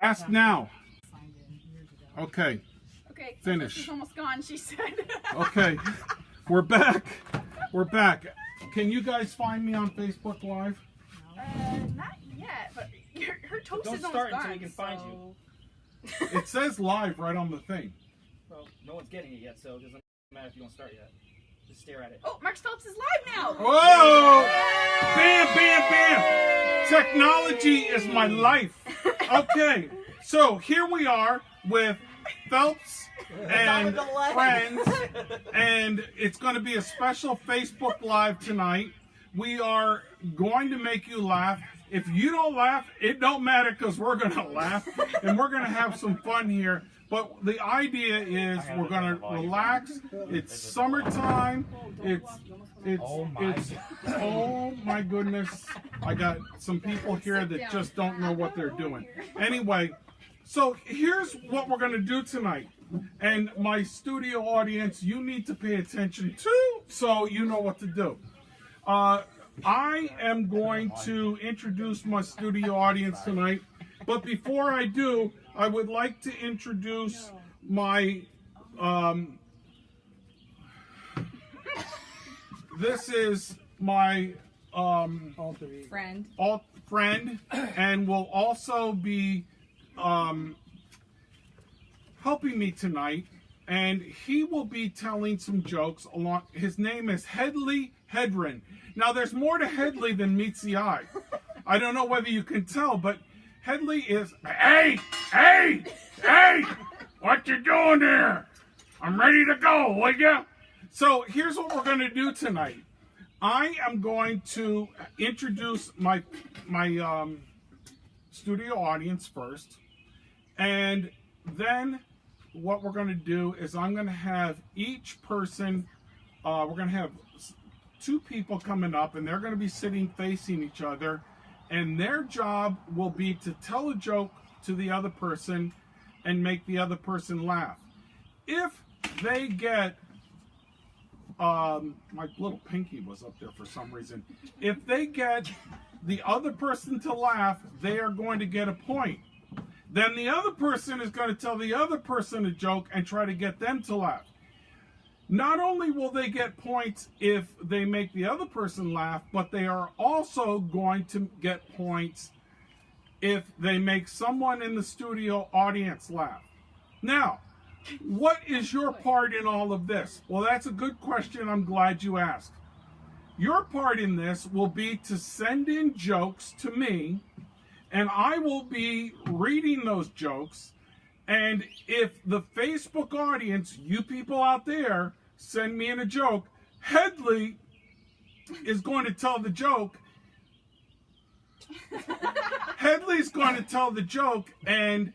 Ask now. Okay. Okay. Finish. She's almost gone, she said. Okay. We're back. We're back. Can you guys find me on Facebook Live? Not yet, but her toast Don't is almost start gone. until we can find you. It says live right on the thing. Well, no one's getting it yet, so it doesn't matter if you don't start yet. Just stare at it. Oh, Mark Phelps is live now. Whoa! Bam, bam, bam! Technology is my life. Okay, so here we are with Phelps and friends, and it's going to be a special Facebook Live tonight. We are going to make you laugh. If you don't laugh, it don't matter because we're going to laugh, and we're going to have some fun here. But the idea is we're going to relax. It's summertime. Oh my goodness. I got some people here that just don't know what they're doing. Anyway, so here's what we're going to do tonight. And my studio audience, you need to pay attention too, so you know what to do. I am going to introduce my studio audience tonight. But before I do, I would like to introduce my, this is my friend, and will also be helping me tonight. And he will be telling some jokes along. His name is Headley Hedren. Now, there's more to Headley than meets the eye. I don't know whether you can tell, but Headley is, hey, what you doing there? I'm ready to go, will ya? So here's what we're going to do tonight. I am going to introduce my studio audience first, and then what we're going to do is I'm going to have each person, we're going to have two people coming up, and they're going to be sitting facing each other, and their job will be to tell a joke to the other person and make the other person laugh. If they get, my little pinky was up there for some reason. If they get the other person to laugh, they are going to get a point. Then the other person is going to tell the other person a joke and try to get them to laugh. Not only will they get points if they make the other person laugh, but they are also going to get points if they make someone in the studio audience laugh. Now, what is your part in all of this? Well, that's a good question. I'm glad you asked. Your part in this will be to send in jokes to me, and I will be reading those jokes. And if the Facebook audience, you people out there, send me in a joke, Headley is going to tell the joke. Headley's going to tell the joke, and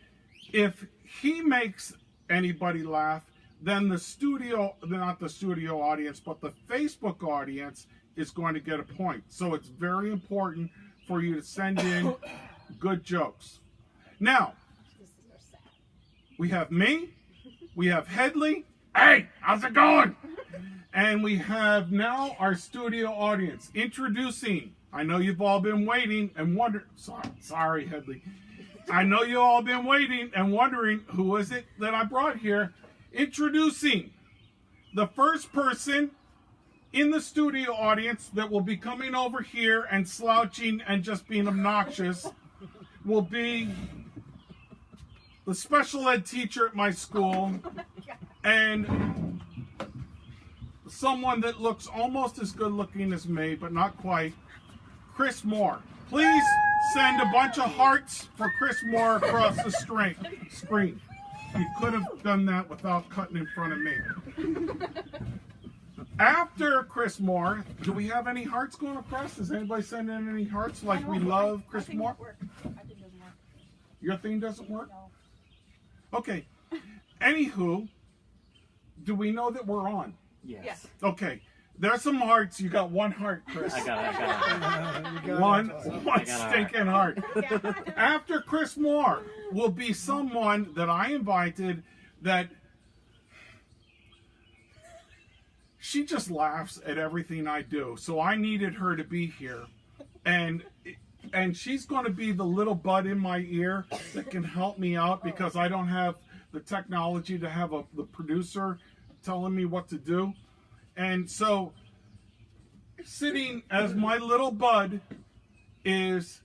if he makes anybody laugh, then the studio, not the studio audience, but the Facebook audience is going to get a point. So it's very important for you to send in good jokes. Now, we have me, we have Headley. Hey, how's it going? And we have now our studio audience introducing. I know you've all been waiting and wondering. Sorry, Headley. I know you all been waiting and wondering who is it that I brought here. Introducing the first person in the studio audience that will be coming over here and slouching and just being obnoxious will be the special ed teacher at my school, and someone that looks almost as good looking as me, but not quite, Chris Moore. Please send a bunch of hearts for Chris Moore across the screen. You could have done that without cutting in front of me. After Chris Moore, do we have any hearts going across? Does anybody send in any hearts like we love Chris Moore? Your thing doesn't work? Okay. Anywho, do we know that we're on? Yes. Okay. There's some hearts. You got one heart, Chris. I got it. One stinking heart. After Chris Moore will be someone that I invited that she just laughs at everything I do. So I needed her to be here. And and she's going to be the little bud in my ear that can help me out because I don't have the technology to have the producer telling me what to do. And so, sitting as my little bud is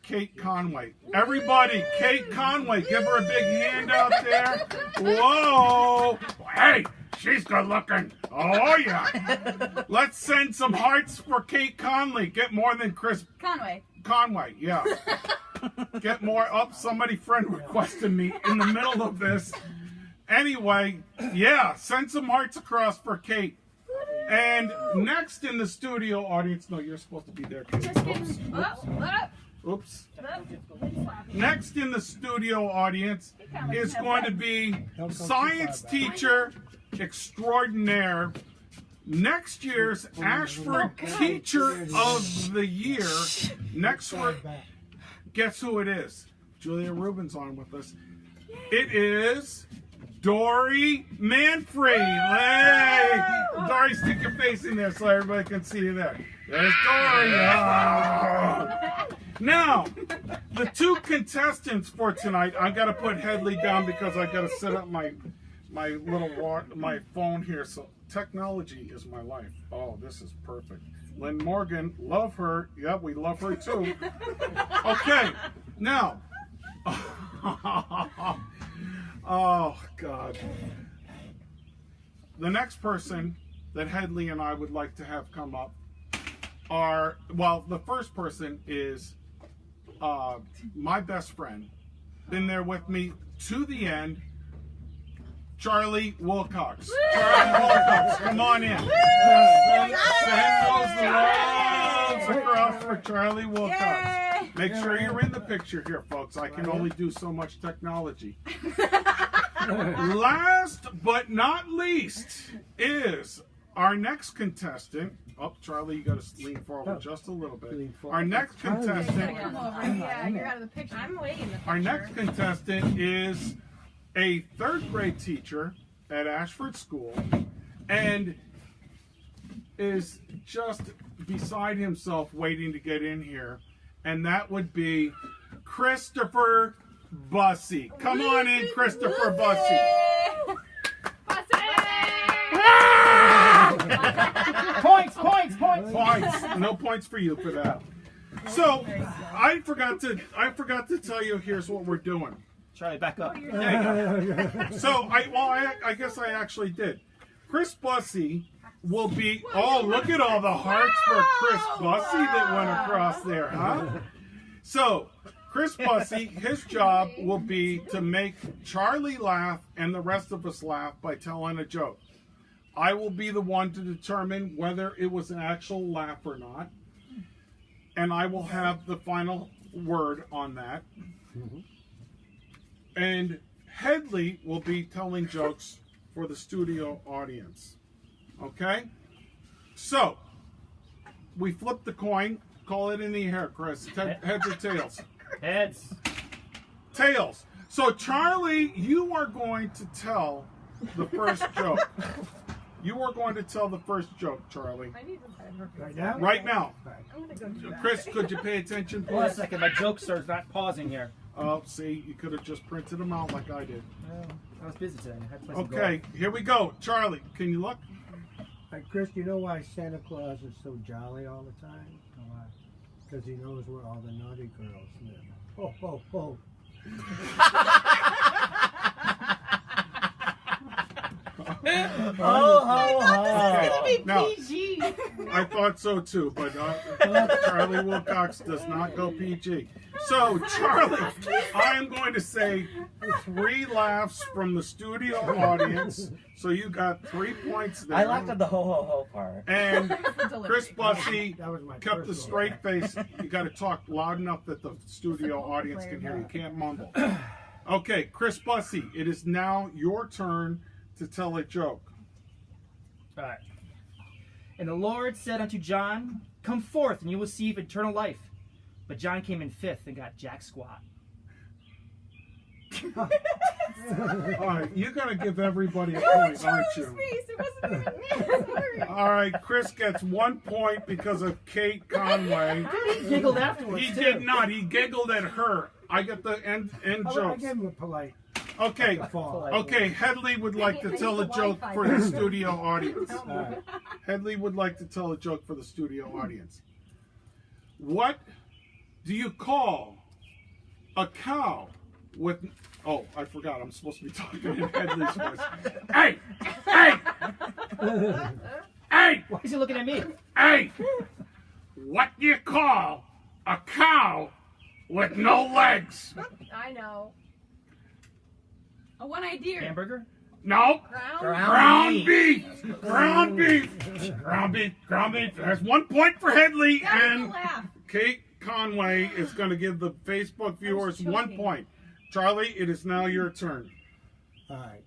Kate Conway. Everybody, Kate Conway, give her a big hand out there. Whoa! Hey, she's good looking. Oh yeah. Let's send some hearts for Kate Conley. Get more than Chris Conway, yeah. Get more up. Somebody friend requested me in the middle of this. Anyway, yeah, send some hearts across for Kate. And next in the studio audience, no, you're supposed to be there. Kate. Just kidding. Oops. Next in the studio audience is going to be science teacher extraordinaire, next year's Ashford Teacher of the Year. Next one, guess who it is? Julia Rubin's on with us. It is Dory Manfrey. Hey, Dory, stick your face in there so everybody can see you there. There's Dory. Oh. Now, the two contestants for tonight, I got to put Headley down because I got to set up my my phone here. So technology is my life. Oh, this is perfect. Lynn Morgan, love her. Yep, we love her too. Okay, now. Oh, God. The next person that Headley and I would like to have come up are, well, the first person is my best friend. Been there with me to the end, Charlie Wilcox. Charlie Wilcox, come on in. Send those loves across for Charlie Wilcox. Make sure you're in the picture here, folks. I can only do so much technology. Last but not least is our next contestant. Oh, Charlie, you got to lean forward just a little bit. Our next contestant. Yeah, you're out of the picture. I'm waiting. Our next contestant is a third grade teacher at Ashford School and is just beside himself waiting to get in here. And that would be Christopher Bussey. Come on in, Christopher Bussey. Points. No points for you for that. So I forgot to tell you. Here's what we're doing. Charlie, back up. There you go. So I guess I actually did. Chris Bussey will be. Oh, look at all the hearts for Chris Bussey that went across there, huh? So Chris Bussey, his job will be to make Charlie laugh and the rest of us laugh by telling a joke. I will be the one to determine whether it was an actual laugh or not. And I will have the final word on that. And Headley will be telling jokes for the studio audience. Okay? So, we flip the coin. Call it in the air, Chris. Heads or tails? Heads. Tails. So, Charlie, you are going to tell the first joke. You are going to tell the first joke, Charlie. Right now? Right now. I'm gonna go do that. Chris, could you pay attention, Hold on a please? second, my jokester's not pausing here. Oh, see, you could have just printed them out like I did. I was busy today. I had to play some Okay, here we go. Charlie, can you look? Hey, Chris, you know why Santa Claus is so jolly all the time? golf. Because he knows where all the naughty girls live. Ho, ho, ho. Okay, now, PG. I thought so too, but Charlie Wilcox does not go PG. So, Charlie, I am going to say 3 laughs from the studio audience. So you got 3 points there. I laughed at the ho ho ho part. And Chris Bussey That was my kept the first straight face. You got to talk loud enough that the studio audience can hear. You can't mumble. Okay, Chris Bussey, it is now your turn to tell a joke. All right. And the Lord said unto John, come forth, and you will receive eternal life. But John came in 5th and got jack squat. Yes. All right, you're gonna give everybody a You're in point, aren't Charlie's you? face. It wasn't even me. All right, Chris gets 1 point because of Kate Conway. He giggled afterwards, He too. did not. He giggled at her. I get the end I jokes. gave him a polite Okay. fall. Okay, Headley would like to tell a joke for the studio audience. All right. Headley would like to tell a joke for the studio audience. What do you call a cow with... Oh, I forgot. I'm supposed to be talking in Headley's voice. Hey! Hey! Hey! Why is he looking at me? Hey! What do you call a cow with no legs? I know. A one-eyed deer. Hamburger? No. Ground. Ground beef. Ground beef. Ground beef. Ground beef. There's 1 point for Headley, That was a and laugh. Kate Conway is going to give the Facebook viewers choking. 1 point. Charlie, it is now your turn. All right.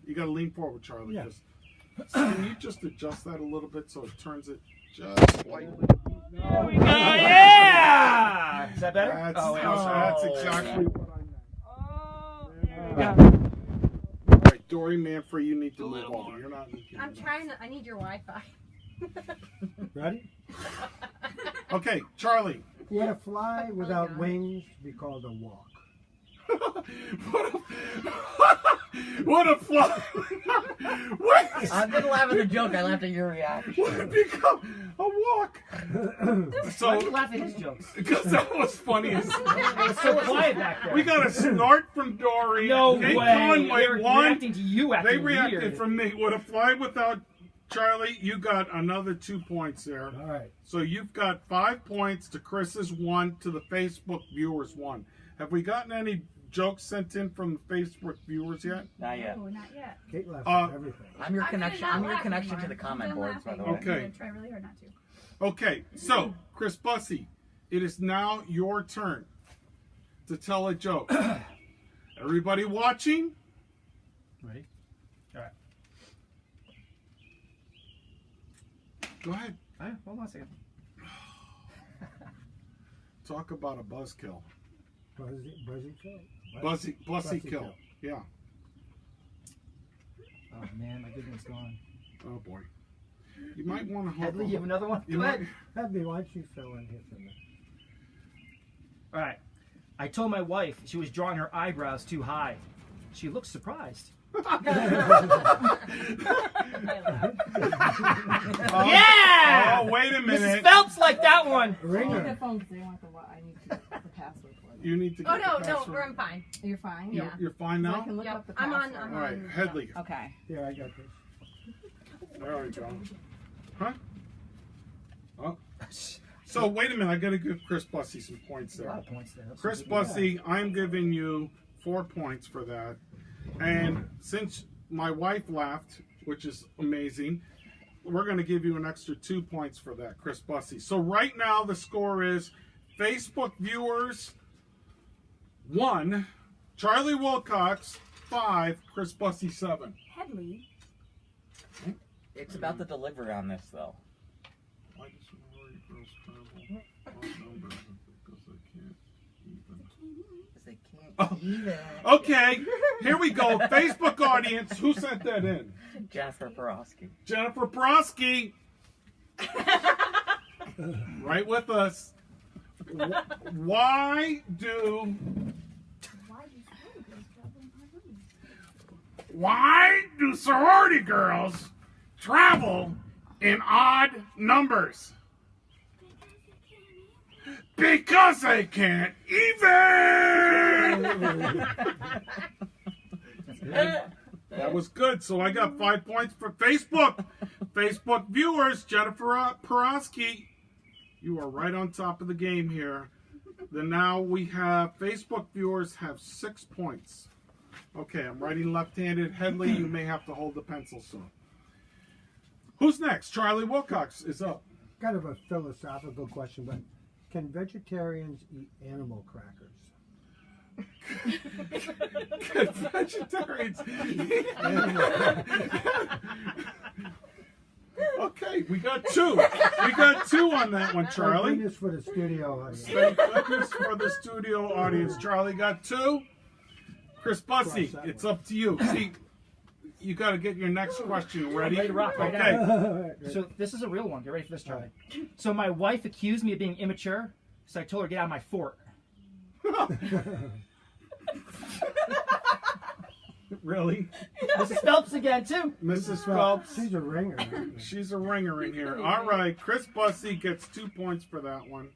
You got to lean forward, Charlie. Yeah. Just, can you just adjust that a little bit so it turns it just slightly? Oh, yeah! Is that better? That's, oh, wait, that's oh. exactly what I meant. Oh. All right, Dory Manfrey, you need to move over. You're not. I'm trying to. I need your Wi-Fi. Ready? Okay, Charlie. Would a fly without wings be called a walk? What a fly! What? I didn't laugh at the joke. I laughed at your reaction. Would it become a walk? Why do you So, laugh at his jokes? because that was funny as It was so quiet back there. we got a snort from Dory. No Kate way. Conway They were won. reacting to you acting They reacted weird. from me. Would a fly without Charlie? You got another 2 points there. All right. So you've got 5 points to Chris's 1 to the Facebook viewers 1. Have we gotten any jokes sent in from the Facebook viewers yet? Not yet. No, not yet. Kate laughs at everything. I'm your I'm connection. gonna not I'm your laugh connection to anymore. the comment I'm boards, by laughing. the way. Okay. I'm gonna try really hard not to. Okay, so Chris Bussey, it is now your turn to tell a joke. Everybody watching? Ready? All right. Go ahead. All right, hold on a second. Talk about a buzzkill. Buzzy kill. Bussy kill. Yeah. Oh man, my good one's gone. Oh boy. You might want to hold Headley, you have another one? You Go might, ahead. Headley, why don't you fill in here for me? All right. I told my wife she was drawing her eyebrows too high. She looked surprised. Yeah! Oh, wait a Mrs. minute. Phelps liked that one. Ringer. phone because they want I need the password for it. You need to get Oh no, the no, password. I'm fine. You're fine? You're fine So I now? can look Yep, up the I'm password. on. I'm All right, on. Headley. Okay. Here, I got this. There we go. Huh? Oh. So wait a minute, I gotta give Chris Bussey some points A lot there. of points there. Chris Bussey, I'm giving you 4 points for that. And since my wife laughed, which is amazing, we're going to give you an extra 2 points for that, Chris Bussey. So right now the score is Facebook viewers 1, Charlie Wilcox 5, Chris Bussey 7. Headley. It's about the delivery on this, though. Why does Rory girls travel odd numbers because they can't even? Because they can't Oh. even. Okay, here we go. Facebook audience, who sent that in? Jennifer Borowski. Jennifer Broski, right with us. Why do sorority girls travel in odd numbers? Because they can't even. That was good. So I got 5 points for Facebook. Facebook viewers, Jennifer Porosky, you are right on top of the game here. Then now we have Facebook viewers have 6 points. Okay, I'm writing left-handed. Headley, you may have to hold the pencil soon. Who's next? Charlie Wilcox is up. Kind of a philosophical question, but can vegetarians eat animal crackers? Good vegetarians. Okay, we got 2. We got 2 on that one, Thank Charlie. goodness for the studio audience. Thank goodness for the studio audience. Charlie got 2. Chris Bussey, Cross that it's one. up to you. See, you got to get your next question ready. Ready to rock right Okay. now. So this is a real one. Get ready for this, Charlie. So my wife accused me of being immature, so I told her to get out of my fort. Really? Mrs. Phelps again, too. Mrs. Phelps. She's a ringer. She's a ringer in here. All right, Chris Bussey gets 2 points for that one.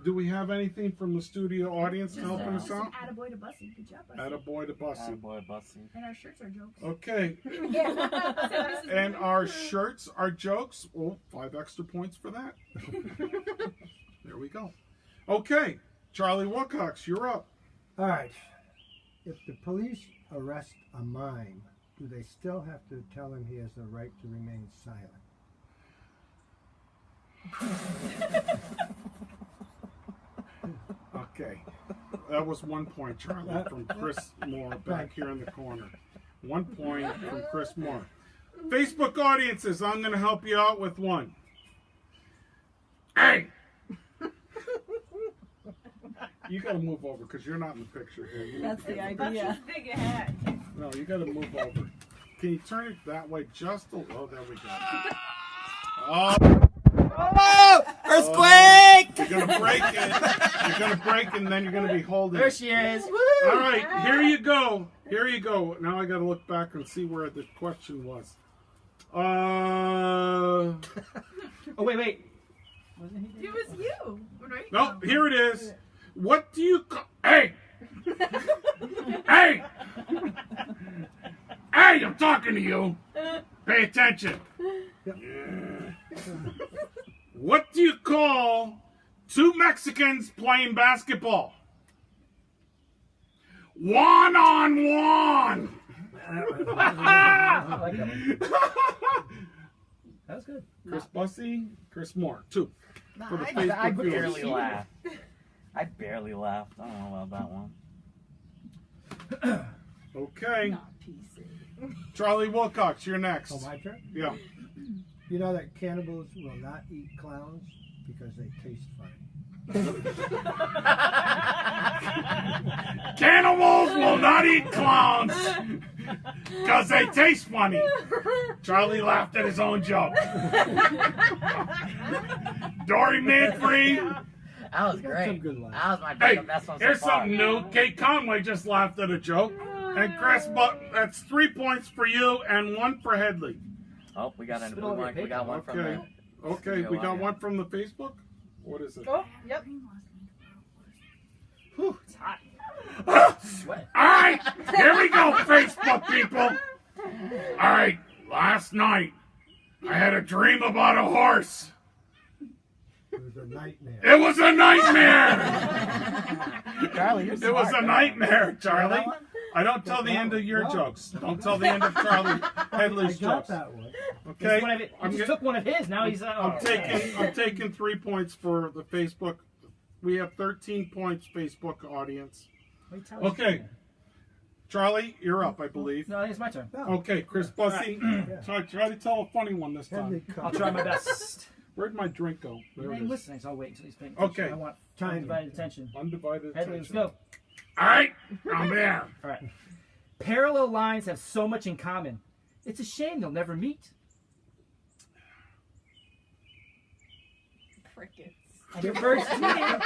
Do we have anything from the studio audience helping us out? Attaboy to Bussy. Good job, Bussy. Attaboy to Bussey. Boy, Bussy. And our shirts are jokes. Okay, and our shirts are jokes. Oh, 5 extra points for that. There we go. Okay, Charlie Wilcox, you're up. All right. If the police arrest a mime, do they still have to tell him he has the right to remain silent? Okay, that was 1 point, Charlie, from Chris Moore back here in the corner. 1 point from Chris Moore. Facebook audiences, I'm going to help you out with one. Hey! You got to move over because you're not in the picture here. You That's the Bussy's idea. big ahead. No, you got to move over. Can you turn it that way just a little? Oh, there we go. Oh, Oh! Earthquake! you're going to break it. You're going to break it, and then you're going to be holding There it. she is. All right, here you go. Here you go. Now I got to look back and see where the question was. Oh, wait. Wasn't he It was you, right? No, here it is. What do you call... Hey! Hey! Hey, I'm talking to you. Pay attention. What do you call 2 Mexicans playing basketball? One-on-one. I like that one. That was good. Chris Bussey, Chris Moore, 2. For the I Facebook viewers. barely laughed. I barely laughed. I don't know about that one. Okay, Not PC. Charlie Wilcox, you're next. Oh, my turn? Yeah. You know that cannibals will not eat clowns because they taste funny. Cannibals will not eat clowns because they taste funny. Charlie laughed at his own joke. Dory Manfrey. That was Some great. good laughs. That was my Hey, best one so here's far. something new. Kate Conway just laughed at a joke. And Chris, that's 3 points for you and 1 for Headley. Oh, we got Spit all over your we got one from Okay. the... Okay, we got one from the Facebook. What is it? Oh, yep. Whew. It's hot. Sweat. All right, here we go, Facebook people. All right, last night I had a dream about a horse. It was a nightmare. It was a nightmare. Charlie, you're It was smart, a man. nightmare, That Charlie. one? I don't tell the end of your No. jokes. Don't tell the end of Charlie I Headley's got jokes. that one. Okay, One of it, I'm he get- just took one of his. Now he's. I'm taking 3 points for the Facebook. We have 13 points, Facebook audience. Okay. Charlie, you're up, I believe. No, I think it's my turn. Okay, Chris Bussey. Yeah. Try to tell a funny one this Headley time. I'll cut. try my best. Where'd my drink go? There Hey, it is. listening, so I'll wait until he's paying attention. Okay. I want Timing. undivided attention. Undivided Headley, let's attention. go. All right, I'm there. All right. Parallel lines have so much in common. It's a shame they'll never meet. Crickets. Your first team. And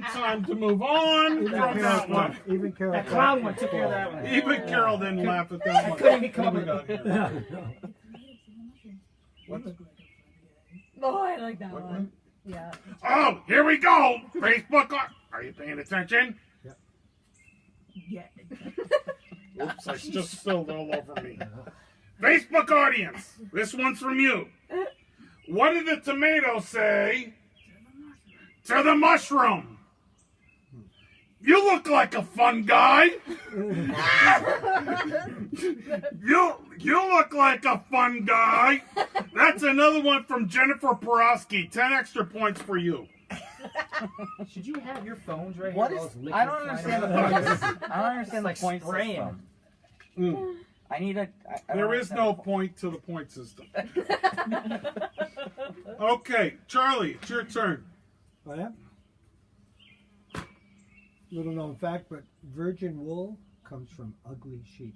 time to move on from that one. Even Carol. That clown one took care of that one. Even Carol didn't laugh at that one. couldn't even come What up we with got it. here? What? Oh, I like that What? one. Yeah. Oh, here we go. Facebook. Are you paying attention? Yeah. Oops, I just spilled all over me. Facebook audience, this one's from you. What did the tomato say to the mushroom? You look like a fun guy. You look like a fun guy. That's another one from Jennifer Porosky. 10 extra points for you. Should you have your phones right What here? is... All those I don't liquids understand the flying around? points. I don't understand Like the point spraying. system. Mm. I need a... I There don't is understand no the- point to the point system. Okay, Charlie, it's your turn. Oh, yeah? Little known fact, but virgin wool comes from ugly sheep.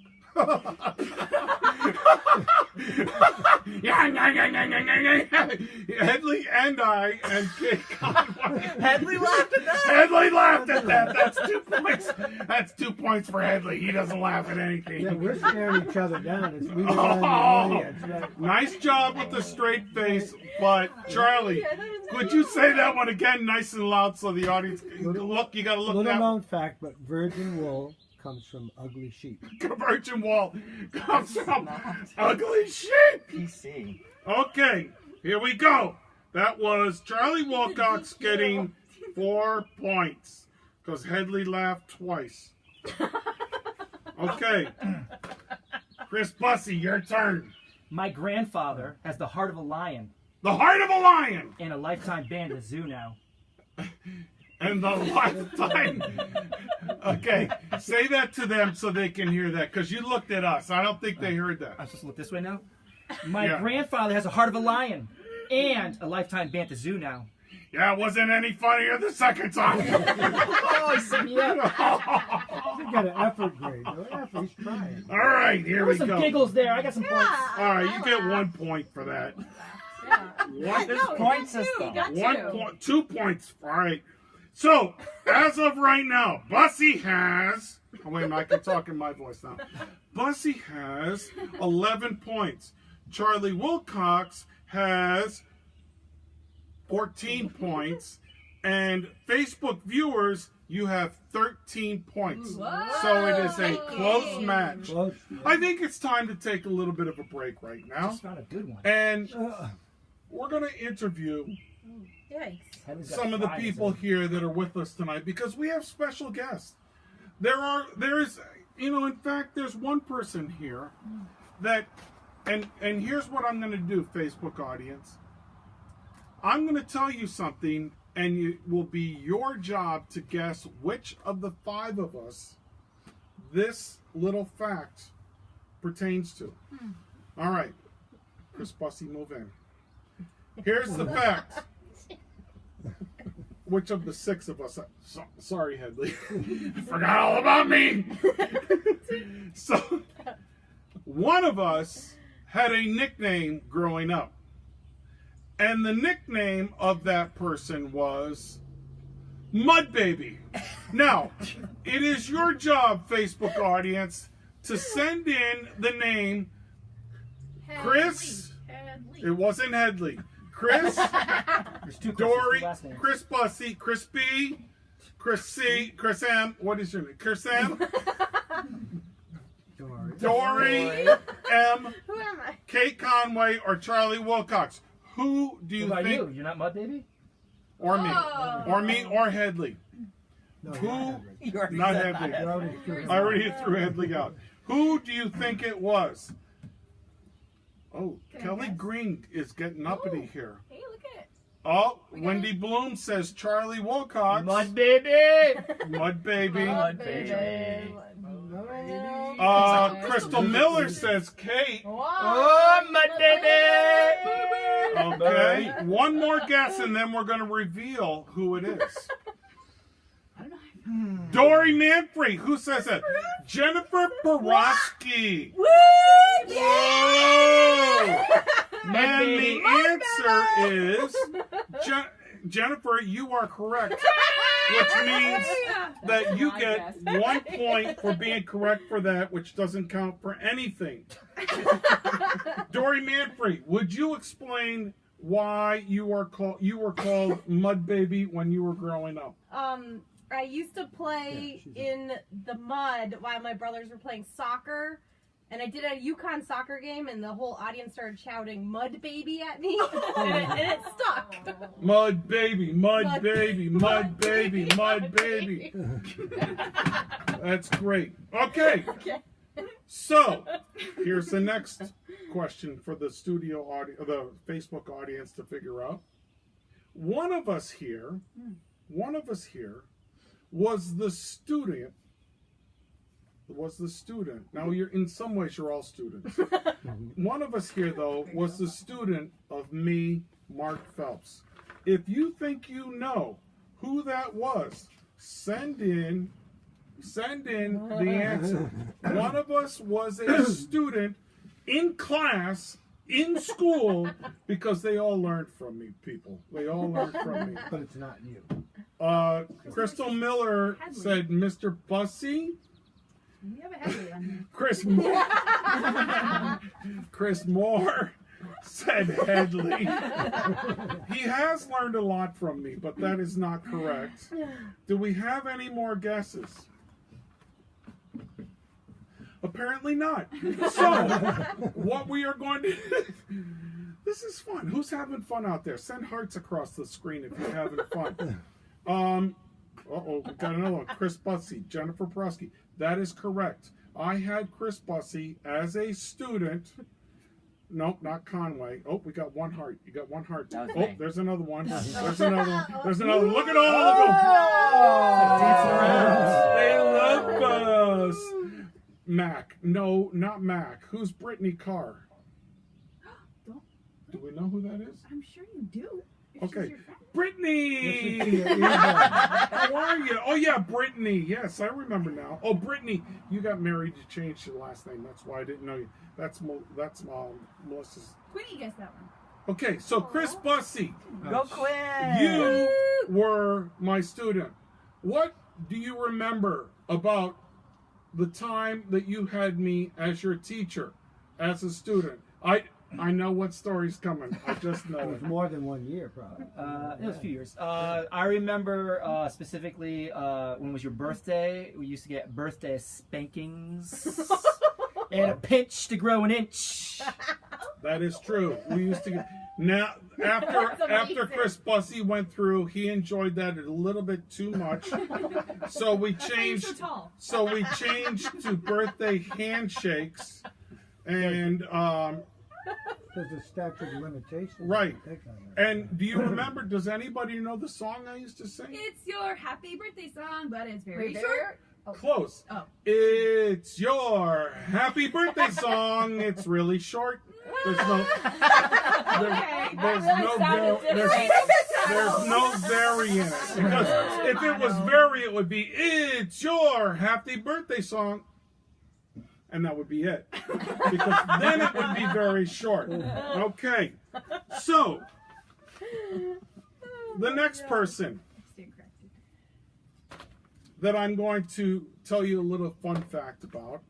Headley and I and Kate Conway. Headley laughed at that. Headley laughed at that. That's 2 points. That's 2 points for Headley. He doesn't laugh at anything. Yeah, we're staring each other down. It's we were on the audience, right? Nice job with the straight face, but Charlie, could you say that one again, nice and loud, so the audience look? You gotta look Little that. known fact, but virgin wool comes from ugly sheep. Convergent wall comes from ugly shit. PC. Okay, here we go. That was Charlie Wilcox getting 4 points because Headley laughed twice. Okay, Chris Bussey, your turn. My grandfather has the heart of a lion The heart of a lion and a lifetime ban at the zoo now. and the lifetime. Okay, say that to them so they can hear that because you looked at us. I don't think they heard that. I'm supposed to look this way now? My Yeah. grandfather has a heart of a lion and a lifetime ban at the zoo now. Yeah, it wasn't any funnier the second time. Oh, he set me up. You got an effort grade. No effort. He's trying. All right, here There we were some go. giggles there. I got some points. All right, you get 1 point for that. One, This point system. got 1 2. point, 2 points. All right. So, as of right now, Bussy has. Oh, wait a minute, I can talk in my voice now. Bussy has 11 points. Charlie Wilcox has 14 points. And Facebook viewers, you have 13 points. So it is a close match. Close. I think it's time to take a little bit of a break right I now. just found a good one. And we're going to interview Yikes. Headley's got some of the fries people in. here that are with us tonight because we have special guests. There is, in fact, there's one person here that, and here's what I'm going to do, Facebook audience. I'm going to tell you something, and it will be your job to guess which of the 5 of us this little fact pertains to. All right, Chris Bussey, move in. Here's the fact. Which of the 6 of us? Sorry, Headley. I forgot all about me. So, one of us had a nickname growing up. And the nickname of that person was Mud Baby. Now, it is your job, Facebook audience, to send in the name Chris. Headley. It wasn't Headley. Chris, There's 2 Dory, last names. Chris Bussey, Chris B, Chris C, Chris M. What is your name? Chris M, Dory, M, Who am I? Kate Conway, or Charlie Wilcox. Who do you What about think? you? You're not Mud Baby? Or me. Oh. Or me or Headley. No, Who- not Henry. You already Not said Headley. that. You already threw it I out. already threw Headley out. Who do you think it was? Oh, Can I Kelly guess? Green is getting uppity Ooh. here. Hey, look at it. Oh, We got Wendy Bloom says Charlie Wilcox. Mud Baby! Mud Baby. Mud Baby. Crystal Miller says Kate. Oh, Mud Baby! Okay, one more guess and then we're going to reveal who it is. Dory Manfrey. Who says that? Jennifer Borowski. Woo! Oh! Mud And Baby. the answer is Jennifer, you are correct. Which means that you get 1 point for being correct for that, which doesn't count for anything. Dory Manfrey, would you explain why you were called Mud Baby when you were growing up? I used to play in the mud while my brothers were playing soccer. And I did a Yukon soccer game, and the whole audience started shouting "Mud Baby" at me, and it stuck. Mud Baby, Mud Mud- Baby, Mud Baby, Mud Baby. That's great. Okay. Okay. So, here's the next question for the studio audience, the Facebook audience to figure out. One of us here was the student. Now, you're in some ways you're all students. One of us here, though, was the student of me, Mark Phelps. If you think you know who that was, Send in the answer. One of us was a student in class, in school, because they all learned from me, people. They all learned from me. But it's not you. Crystal Miller said Mr. Bussy. We have a Headley on here. Chris Moore said Headley. He has learned a lot from me, but that is not correct. Do we have any more guesses? Apparently not. So, what we are going to... This is fun. Who's having fun out there? Send hearts across the screen if you're having fun. Uh-oh, we got another one. Chris Bussy, Jennifer Prosky. That is correct. I had Chris Bussy as a student. Nope, not Conway. Oh, we got one heart. You got one heart. That was Oh, me. there's another one. There's another one. There's another one. Look at all of them. Dancing around. They love us. Mac. No, not Mac. Who's Brittany Carr? Do we know who that is? I'm sure you do. If Okay. she's your friend. Brittany! Yeah. How are you? Oh, yeah, Brittany. Yes, I remember now. Oh, Brittany, you got married. You changed your last name. That's why I didn't know you. That's Melissa's. Quinny guessed that one. Okay, so Chris Bussy, Go Quinn! you were my student. What do you remember about the time that you had me as your teacher, as a student? I know what story's coming. I just know It was it. more than 1 year, probably. It was a few years. I remember specifically when it was your birthday. We used to get birthday spankings and a pinch to grow an inch. That is true. We used to get now after Chris Bussy went through, he enjoyed that a little bit too much. So we That's why you're changed. so tall. So we changed to birthday handshakes, and There's a statute of limitations. Right. I think, on that. and do you remember? Does anybody know the song I used to sing? It's your happy birthday song, but it's very Wait, short. Close. Oh. It's your happy birthday song. It's really short. There's no. Okay. There's That really no. sounded There's different. no very in it, because if it was very, it would be "It's your happy birthday song," and that would be it. Because then it would be very short. Okay, so the next person Stand corrected. that I'm going to tell you a little fun fact about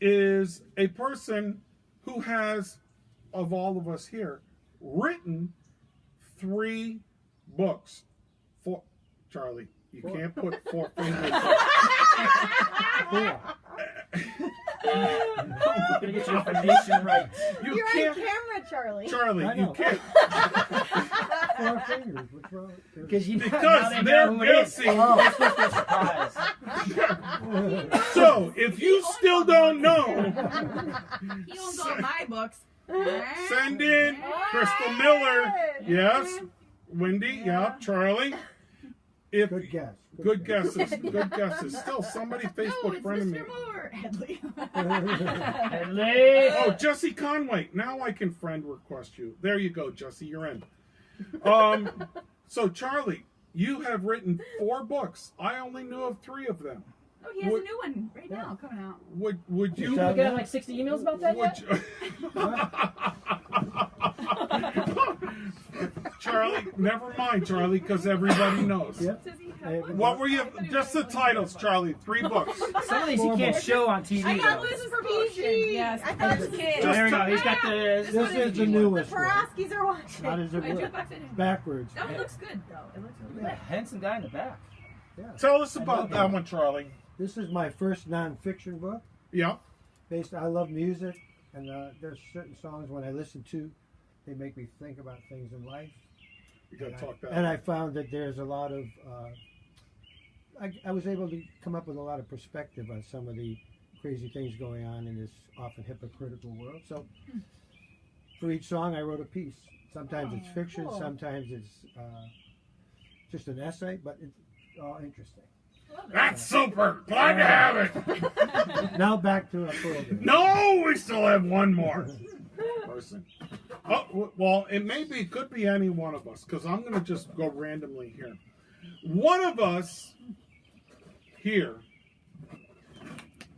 is a person who has, of all of us here, written 3 books. Charlie, you can't put 4 fingers up. 4. Gotta get your information right. You You're on can't, camera, Charlie. Charlie, I you know. can't. 4 fingers. What's wrong? Because you Because now they they're know who it is. guessing. Oh, it's supposed to be a surprise. So, if you still don't know, He owns all my books. send in Crystal Miller. Yes. Wendy, yeah. Charlie. If Good guess. Good guesses. Good guesses. Still, somebody No, Facebook it's friended me. Mr. Moore. Headley. Headley. Oh, Jesse Conway. Now I can friend request you. There you go, Jesse. You're in. So Charlie, you have written 4 books. I only knew of 3 of them. Oh, he has Would- a new one right now coming out. Would you? You got like 60 emails about that Would yet? you Charlie, never mind, Charlie, because everybody knows. Yep. Does he I have have one? What were you? Just the titles, Charlie. 3 books. Some of these you can't show on TV. I got though. Losing Promotion. Yes. I thought it was kids. Oh, there we go. He's got the. This one is is the you. newest The one. Paraskis are watching. How does it I work? jukebox it in. Backwards. That one looks good though. It looks really Yeah, good. handsome guy in the back. Tell us about that one, Charlie. This is my first nonfiction book. Yeah. I love music, and there's certain songs when I listen to, they make me think about things in life. You gotta talk that. And I found that there's a lot of, I was able to come up with a lot of perspective on some of the crazy things going on in this often hypocritical world. So for each song, I wrote a piece. Sometimes it's fiction, cool. sometimes it's just an essay, but it's all interesting. That's super. Glad to have it. Now back to a program. No, we still have one more person. Oh, well, it could be any one of us, because I'm going to just go randomly here. One of us here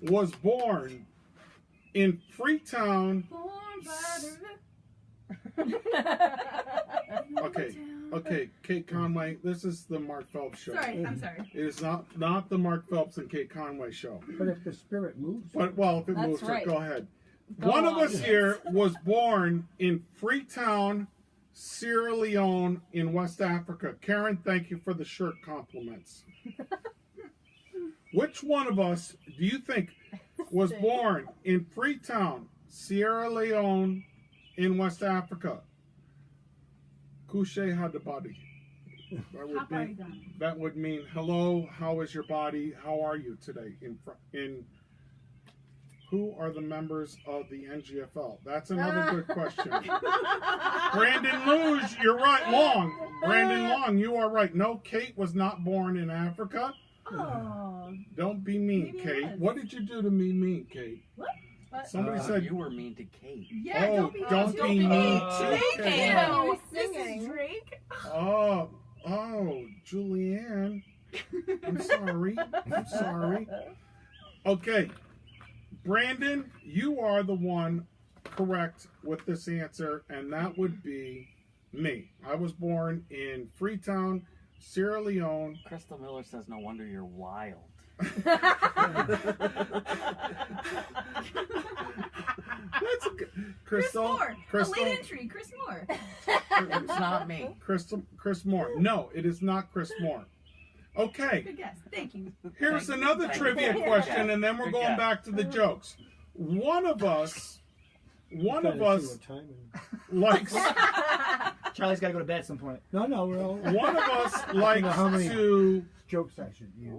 was born in Freetown. Okay, Kate Conway, this is the Mark Phelps show. Sorry, I'm sorry. It is not the Mark Phelps and Kate Conway show. But if the spirit moves, But well, if it That's moves, right. go ahead. Go One of on. us here was born in Freetown, Sierra Leone, in West Africa. Karen, thank you for the shirt compliments. Which one of us do you think was born in Freetown, Sierra Leone, in West Africa? Couche had the body. That would mean hello. How is your body? How are you today? In who are the members of the NGFL? That's another good question. Brandon Luge, you're right. Long. Brandon Long, you are right. No, Kate was not born in Africa. Oh. Don't be mean, Maybe I Kate. was. What did you do to me mean, Kate? What? Somebody said you were mean to Kate. Yeah, Oh, don't be don't too be mean. mean to to Kate. Kate. Ew. This is Singing. Drake. Oh, Julianne. I'm sorry. I'm sorry. Okay. Brandon, you are the one correct with this answer, and that would be me. I was born in Freetown, Sierra Leone. Crystal Miller says, no wonder you're wild. That's a good. Chris Crystal. Moore. Crystal. A late entry, Chris Moore. It's not me. Chris Moore. No, it is not Chris Moore. Okay. Good guess. Thank you. Here's Thank you. another Thank trivia you. question, and then we're Good going guess. back to the jokes. One of us likes Charlie's got to go to bed at some point. No, we're all one of us how likes many- to jokes I should use.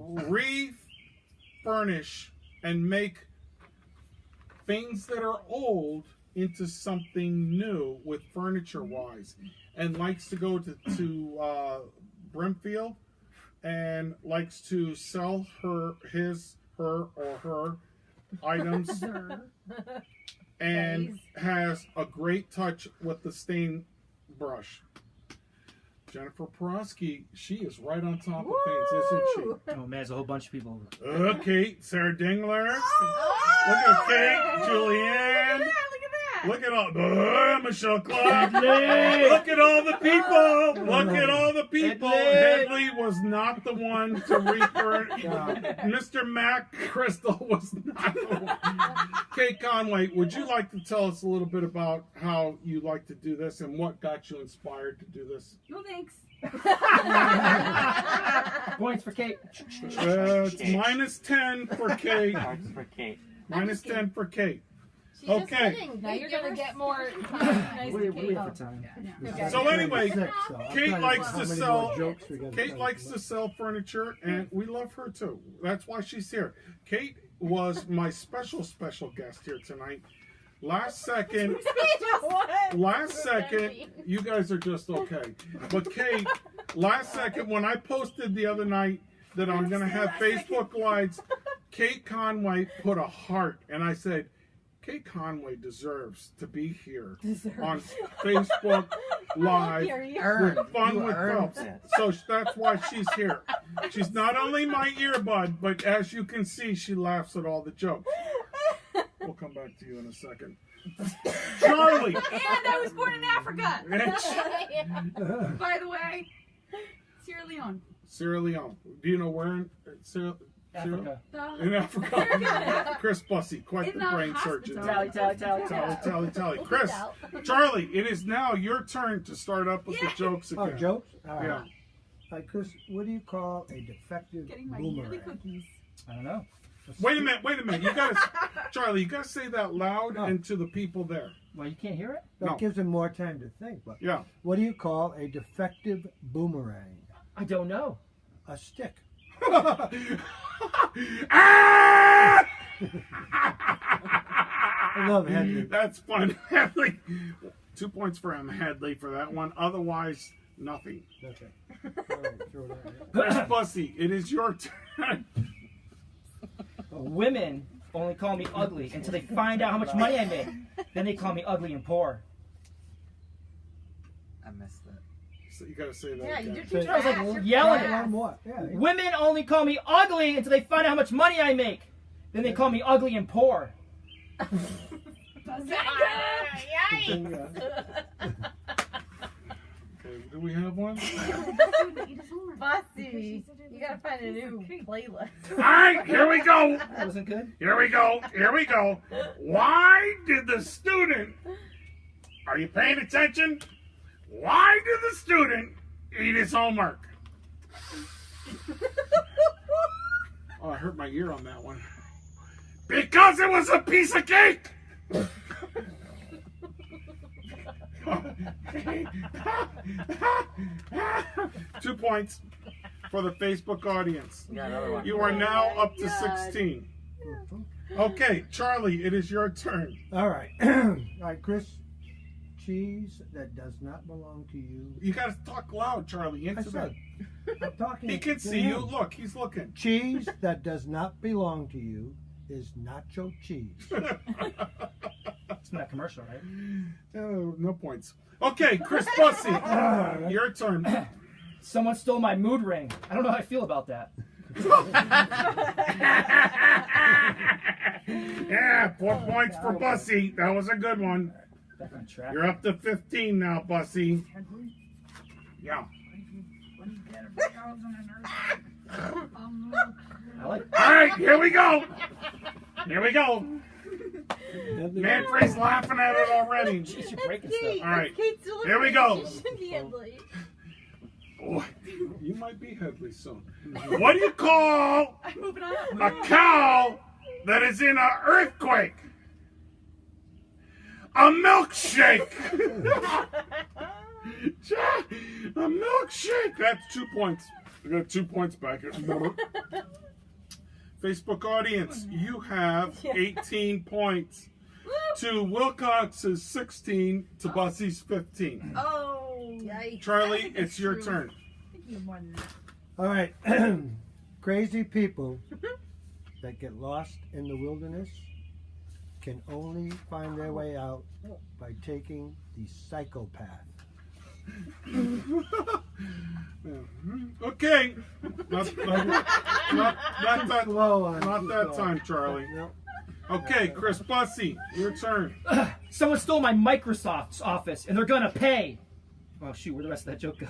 refurnish and make things that are old into something new with furniture wise, and likes to go to Brimfield and likes to sell her items and has a great touch with the stain brush. Jennifer Porosky, she is right on top of things, isn't she? Oh man, there's a whole bunch of people. Kate, Sarah Dingler. Look at Kate, Julianne. Look at that. Look at all Michelle Clark. Look at all the people. Look at all the people. Headley was not the one to refurnish. Mr. Mac Crystal was not the one. Kate Conway, would you like to tell us a little bit about how you like to do this and what got you inspired to do this? No thanks. Points for Kate. It's -10 for Kate. Marks for Kate. -10 for Kate. She's Okay. just kidding. Now you're gonna get more. What do we have for time? Okay. So anyway, Six, so I'm Kate trying likes how to many sell- more jokes we gotta Kate try likes come to up sell furniture, and we love her too. That's why she's here. Kate was my special guest here tonight. Last second, you guys are just okay. But Kate, last second, when I posted the other night that I'm going to have Facebook Lives, Kate Conway put a heart, and I said, Kate Conway deserves to be here on Facebook Live with Fun with Phelps. So that's why she's here. She's not only my earbud, but as you can see, she laughs at all the jokes. We'll come back to you in a second. Charlie! And I was born in Africa. By the way, Sierra Leone. Sierra Leone. Do you know where in Sierra? Africa. In Africa. Chris Bussey, quite In the the brain hospital. surgeon. Tally. Chris, Charlie, it is now your turn to start up with the jokes Oh, again. jokes? All right. Yeah. All right, Chris, what do you call a defective Getting my yearly boomerang? cookies. I don't know. Wait a minute. You gotta, Charlie, you gotta say that loud Oh. and to the people there. Well, you can't hear it. That No. gives them more time to think. But Yeah. what do you call a defective boomerang? I don't know. A stick. Ah! I love Headley. That's fun, Headley. 2 points for him, Headley, for that one. Otherwise, nothing. Okay. All right, throw that in. Chris Bussey, it is your turn. Women only call me ugly until they find out how much money I make. Then they call me ugly and poor. I missed that. So you gotta say that. Yeah, you again. do too I was like fast. yelling You're it. One fast. more. Yeah. Women only call me ugly until they find out how much money I make. Then they call me ugly and poor. Okay, do we have one? Bussy, you gotta find a new playlist. All right, here we go. That wasn't good. Here we go. Here we go. Why did the student? Are you paying attention? Why did the student eat his homework? Oh, I hurt my ear on that one. Because it was a piece of cake. 2 points for the Facebook audience. We got another one. You are now up to 16. Okay, Charlie, it is your turn. All right. All right, Chris. Cheese that does not belong to you. You gotta talk loud, Charlie. I Answer that. said, I'm talking. He can to see him. you. Look, he's looking. Cheese that does not belong to you is nacho cheese. It's from that commercial, right? Oh, no points. Okay, Chris Bussy, your turn. Someone stole my mood ring. I don't know how I feel about that. Yeah, 4 points for Bussy. That was a good one. Back on track. You're up to 15 now, Bussy. Yeah. I like All right, here we go. Here we go. Manfred's laughing at it already. Jeez, you're breaking Kate, stuff. All right, Kate's still here we go. She should be Headley. Oh, you might be Headley soon. What do you call Moving on. a cow that is in an earthquake? A milkshake. A milkshake. That's 2 points. We got 2 points back. Facebook audience, you have 18 points. To Wilcox's 16, to Bussy's 15. Oh, Yikes. Charlie, it's your turn. you won. All right. Crazy people that get lost in the wilderness can only find their way out by taking the psychopath. Okay. Not that, Slow on not that time, Charlie. No. Okay, Chris Bussy, your turn. Someone stole my Microsoft's office, and they're gonna pay. Oh shoot, where'd the rest of that joke go?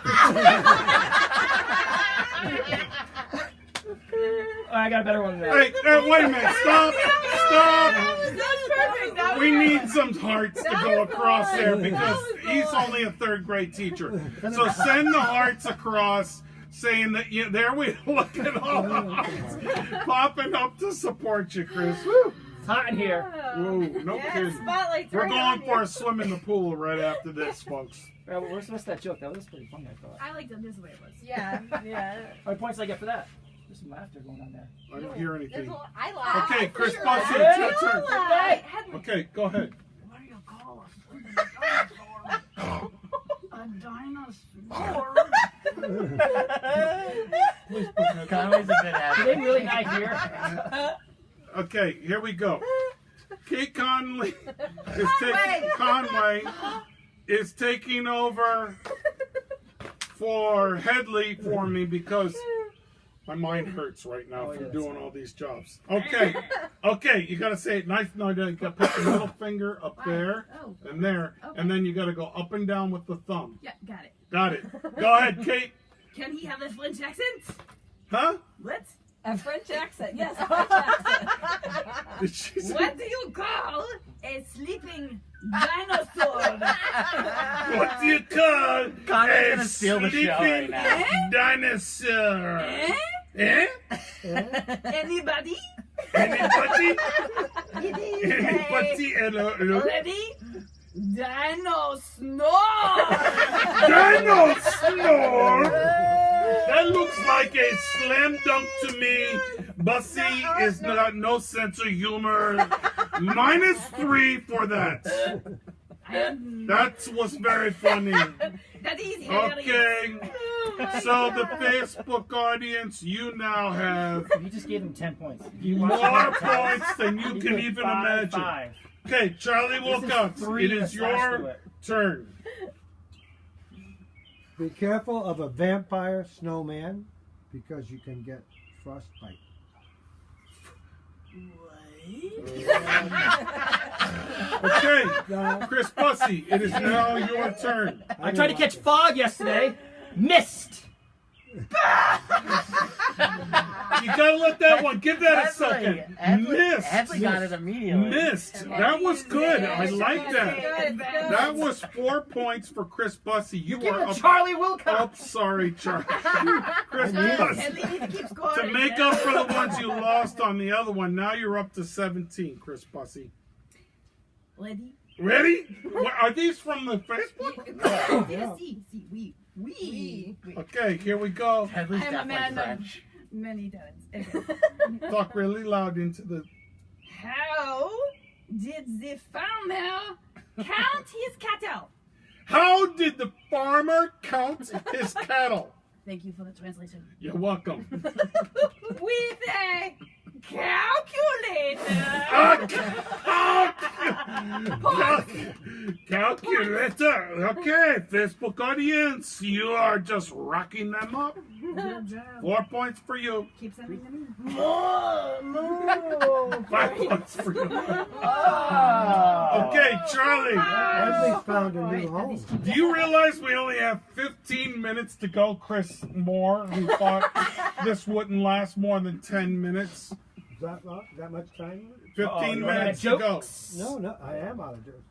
I got a better one than that. Hey, wait a minute. Stop. Stop. That's perfect. That We was need some hearts to go across there because he's only a third grade teacher. So send the hearts across saying that, yeah, there we look at all the hearts popping up to support you, Chris. Woo. It's hot in here. Whoa, no Yeah, kidding. spotlight's We're right going on for you. a swim in the pool right after this, folks. All right, where's the rest of that joke? That was pretty funny, I thought. I liked it this way it was. Yeah, yeah. How many points did I get for that? There's some laughter going on there. I don't hear There's anything. I laugh. Okay, Chris Sure. Bussy, it's your You turn. laugh. Okay, go ahead. What do you call a dinosaur? Conway's a bit Are they happy. really not here? Okay, here we go. Kate Conley is taking Conway is taking over for Headley for me because my mind hurts right now Oh, from yeah, doing that's all these jobs. Okay, okay, you gotta say it nice. No, you gotta put the middle finger up there Oh, and there, and then you gotta go up and down with the thumb. yeah, got it. Got it. Go ahead, Kate. Can he have a French accent? Huh? What? A French accent, yes, a French accent. Did she say? What do you call a sleeping dinosaur? What do you call Conway's a gonna steal the show sleeping right now. dinosaur? Eh? Eh? Anybody? Anybody? Anybody? Hello? Ready? Dino snore! Dino snore? That looks like a slam dunk to me. Bussy is not no sense of humor. -3 for that. That was very funny. That is hilarious. Okay. So the Facebook audience, you now have You just gave him 10 points. You more watched him points than you He can did even 5, imagine. 5. Okay, Charlie This is Wilcox, 3 it is slash to your it. turn. Be careful of a vampire snowman because you can get frostbite. Okay, Chris Bussey, it is now your turn. I tried to catch fog yesterday. Missed. You gotta let that one. Give that a second. Missed. Headley got it immediately. Missed. That was good. I like that. Good, good. That was 4 points for Chris Bussey. You Give are it up. Charlie Wilcox. Oh, sorry, Charlie. Chris Bussey. Headley needs to keep To scoring. make up for the ones you lost on the other one, now you're up to 17, Chris Bussey. Ready? Ready? What, are these from the Facebook? We. Okay, here we go. Headley's I'm a definitely man of French. many talents. Okay. Talk really loud into the. How did the farmer count his cattle? How did the farmer count his cattle? Thank you for the translation. You're welcome. With a calculator. Calculator. Okay, Facebook audience, you are just rocking them up. Good job. 4 points for you. Keep sending them in. 5 points for you. Oh. Okay, Charlie. Headley found a new home. Do you realize we only have 15 minutes to go, Chris Moore, who thought this wouldn't last more than 10 minutes? Is that much time? 15 you minutes to got go. jokes? No, I am out of juice.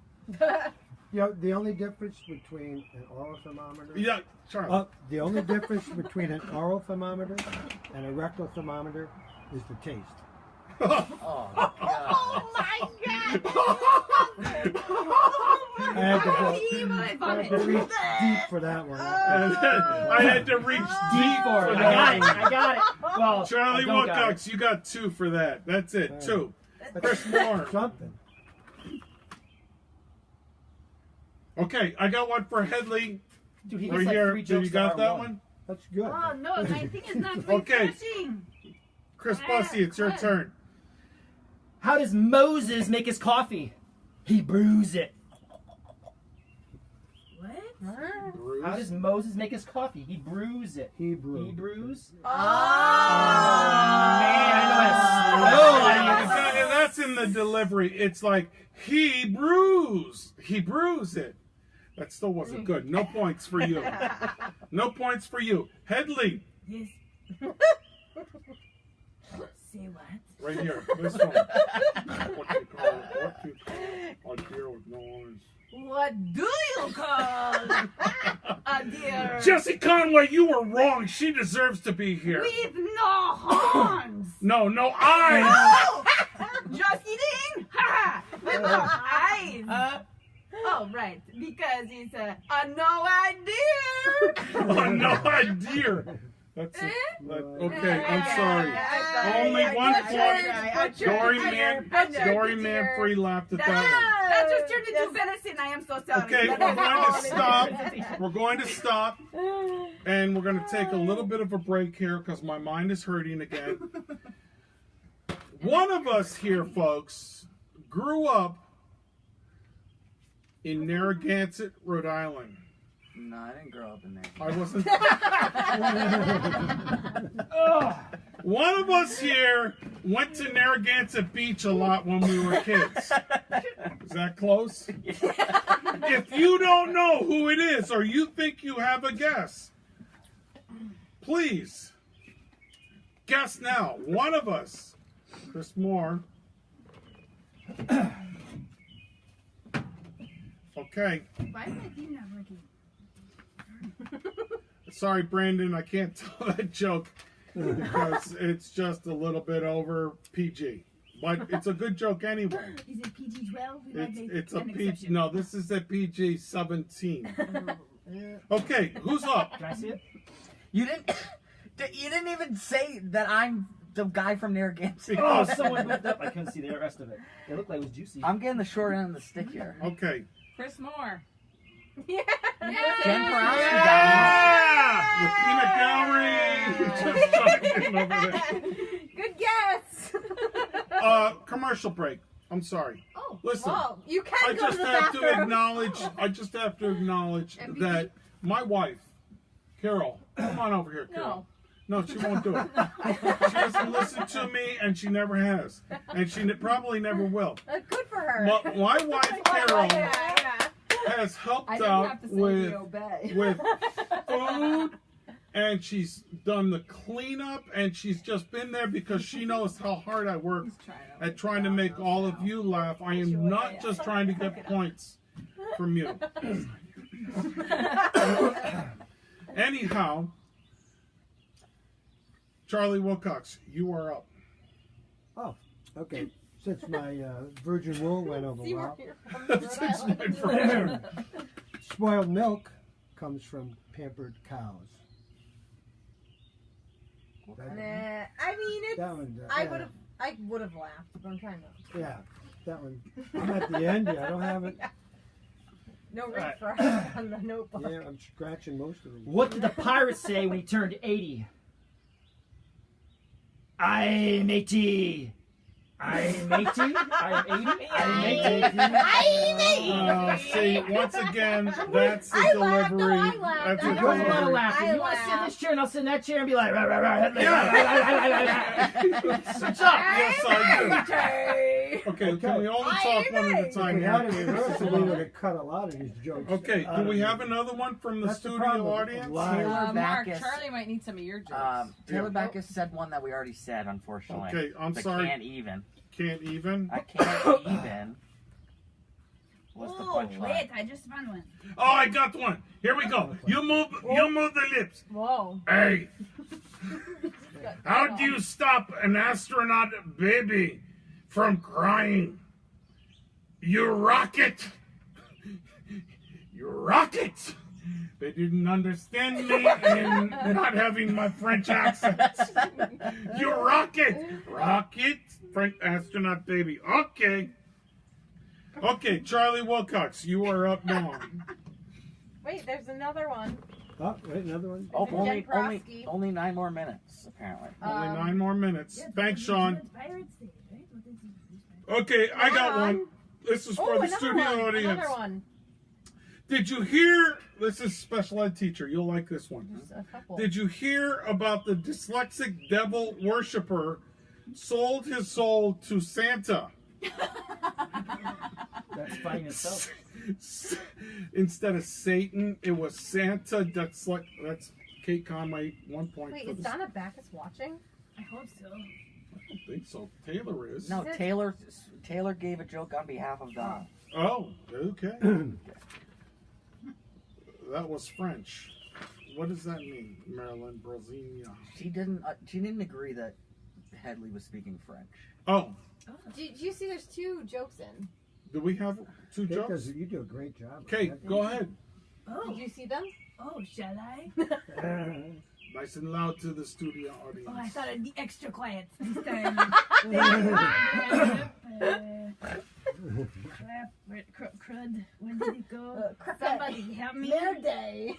You know, the only difference between an oral thermometer. Yeah, Charlie. The only difference between an oral thermometer and a rectal thermometer is the taste. Oh, God. Oh my God! I had to reach deep for that one. I had to reach deep for I that. got it. Well, Charlie I don't got Wilcox, you got 2 for that. That's it, 2. Chris Moore. Something. Okay, I got one for Headley it. Dude, he right gets like here. 3 Do jokes you to got our that one. one? That's good. Oh no, my thing is not Okay. refreshing. Chris Bussey, it's your turn. How does Moses make his coffee? He brews it. What? How does Moses make his coffee? He brews it. Hebrew. He brews? Oh, Man, I know And that's in the delivery. It's like, he brews it. That still wasn't good. No points for you. No points for you. Headley, yes. Say what? right here. This one. What do you call a deer with no eyes? What do you call a deer Jesse Conway, you were wrong. She deserves to be here. with no horns? No eyes. Oh! Just kidding! Ha! Eyes! Oh, right. Because it's a no idea! Oh, no idea. That's it. Okay, I'm sorry. Only 1 point. Dory Manfrey laughed at that That just turned into venison. I am so sorry. one. Okay, we're going to stop. We're going to stop. And we're going to take a little bit of a break here because my mind is hurting again. One of us here, folks, grew up in Narragansett, Rhode Island. No, I didn't grow up in there. I wasn't. One of us here went to Narragansett Beach a lot when we were kids. Is that close? If you don't know who it is or you think you have a guess, please guess now. One of us. Chris Moore. Okay. Why is my thing not working? Sorry, Brandon, I can't tell that joke because it's just a little bit over PG. But it's a good joke anyway. Is it PG-12? We might make It's a an PG. exception. No, this is a PG-17. Okay, who's up? Can I see it? You didn't even say that I'm the guy from Narragansett. Oh, someone moved up. I couldn't see the rest of it. It looked like it was juicy. I'm getting the short end of the stick here. Okay. Chris Moore. Jen Yeah. Porowski The peanut gallery. Just chimed in over Good guess. there. Commercial break. I'm sorry. Oh, Listen, well, you I can go to just the have to bathroom. acknowledge. I just have to acknowledge that my wife Carol, come on over here, Carol. No. No, she won't do it. She doesn't listen to me, and she never has. And she probably never will. Good for her. My wife, Carol, Yeah. has helped I didn't out have to say with we obey. food, and she's done the cleanup, and she's just been there because she knows how hard I work at trying to make all of you laugh. I am not just trying to get points from you. Anyhow, Charlie Wilcox, you are up. Oh, okay. Since my virgin wool went over See where well, you're from, Rhode Since Island. my virgin- spoiled milk comes from pampered cows. Nah, I mean, it's. That one, I yeah. would have laughed, but I'm trying to. Yeah, that one. I'm at the end. Yeah, I don't have it. No Right. refresh on the notebook. Yeah, I'm scratching most of it. What did the pirate say when he turned 80? I'm 80. I'm 80. I'm 80. I'm 80. See, once again, that's the I laughed, no, delivery. I laughed. That's I the You want to delivery. laugh. I You want to sit in laughed. this chair and I'll sit in that chair and be like, rah, rah, rah, What's up? Yes, I do. Okay, can we only talk one at a If time we had it here? reversed, we would have cut a lot of these jokes. Okay, out do of we it. have another one from the That's the studio problem with audience? live. Mark, Backus. Charlie might need some of your jokes. Taylor Yeah. Backus said one that we already said, unfortunately. Okay, I'm The sorry. Can't even. Can't even? I can't even. What's the Oh, punchline? wait, I just found one. Oh, I got one. Here we go. You move the lips. Whoa. Hey, how do you stop an astronaut baby from crying? You rock it. You rock it. They didn't understand me in not having my French accent. You rock it. Rock it, French astronaut baby. Okay. Okay, Charlie Wilcox, you are up now. Wait, there's another one. Oh, wait, another one. Oh, Jen only Prosky. 9 more minutes, apparently. Only 9 more minutes. Thanks, Sean. Pirates Day, right? What is it? Okay, I got Hold on. one. This is for Oh, the another studio one. audience. Another one. Did you hear? This is special ed teacher. You'll like this one. Just a couple. Did you hear about the dyslexic devil worshiper sold his soul to Santa? That's funny in itself. Instead of Satan, it was Santa. That's Kate Conway. 1 point. Wait, for is the, Donna Backus watching? I hope so. I don't think so. Taylor is. No, Taylor gave a joke on behalf of Donna. Oh, okay. That was French. What does that mean, Marilyn Brasilia? She didn't agree that Headley was speaking French. Oh, Did you see there's 2 jokes in? do we have 2 Kate jokes? does, you do a great job. Okay, go ahead. Oh, Did you see them? shall I? Nice and loud to the studio audience. Oh, I thought I'd be extra quiet this time. Crud, where did it go? Somebody help me. Their day.